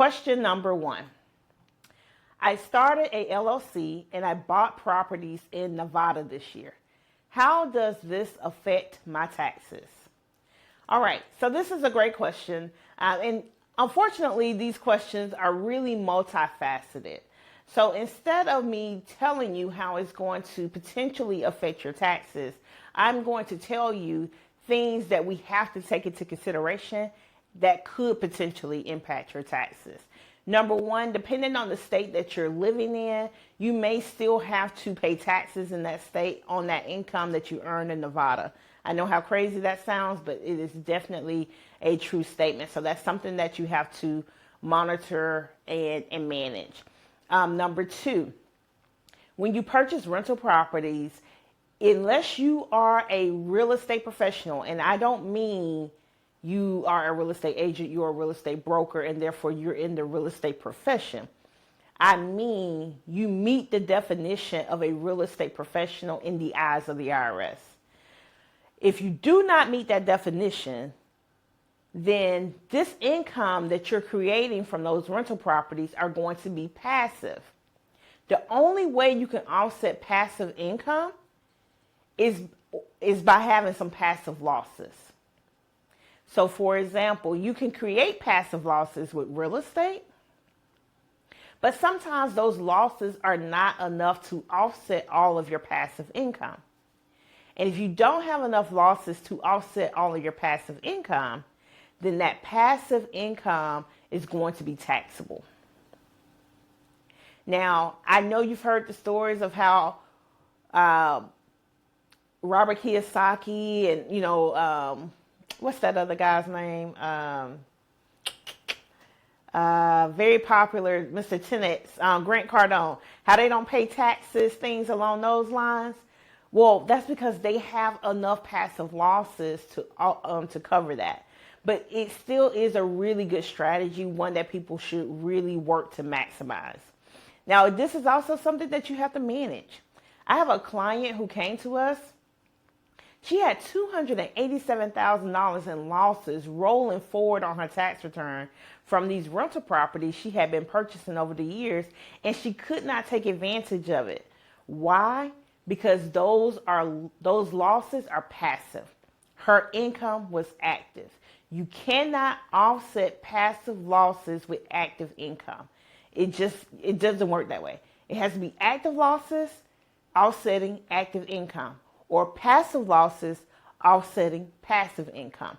Question number 1. I started a LLC and I bought properties in Nevada this year. How does this affect my taxes? All right, so this is a great question. And unfortunately, these questions are really multifaceted. So instead of me telling you how it's going to potentially affect your taxes, I'm going to tell you things that we have to take into consideration that could potentially impact your taxes. Number 1, depending on the state that you're living in, you may still have to pay taxes in that state on that income that you earn in Nevada. I know how crazy that sounds, but it is definitely a true statement. So that's something that you have to monitor and manage. Number 2, when you purchase rental properties, unless you are a real estate professional, and I don't mean you are a real estate agent, you're a real estate broker, and therefore you're in the real estate profession. I mean, you meet the definition of a real estate professional in the eyes of the IRS. If you do not meet that definition, then this income that you're creating from those rental properties are going to be passive. The only way you can offset passive income is by having some passive losses. So for example, you can create passive losses with real estate, but sometimes those losses are not enough to offset all of your passive income. And if you don't have enough losses to offset all of your passive income, then that passive income is going to be taxable. Now, I know you've heard the stories of how Robert Kiyosaki and, what's that other guy's name? Very popular, Mr. Tenet's, Grant Cardone, how they don't pay taxes, things along those lines. Well, that's because they have enough passive losses to cover that. But it still is a really good strategy, one that people should really work to maximize. Now, this is also something that you have to manage. I have a client who came to us. She had $287,000 in losses rolling forward on her tax return from these rental properties she had been purchasing over the years, and she could not take advantage of it. Why? Because those losses are passive. Her income was active. You cannot offset passive losses with active income. It doesn't work that way. It has to be active losses offsetting active income, or passive losses offsetting passive income.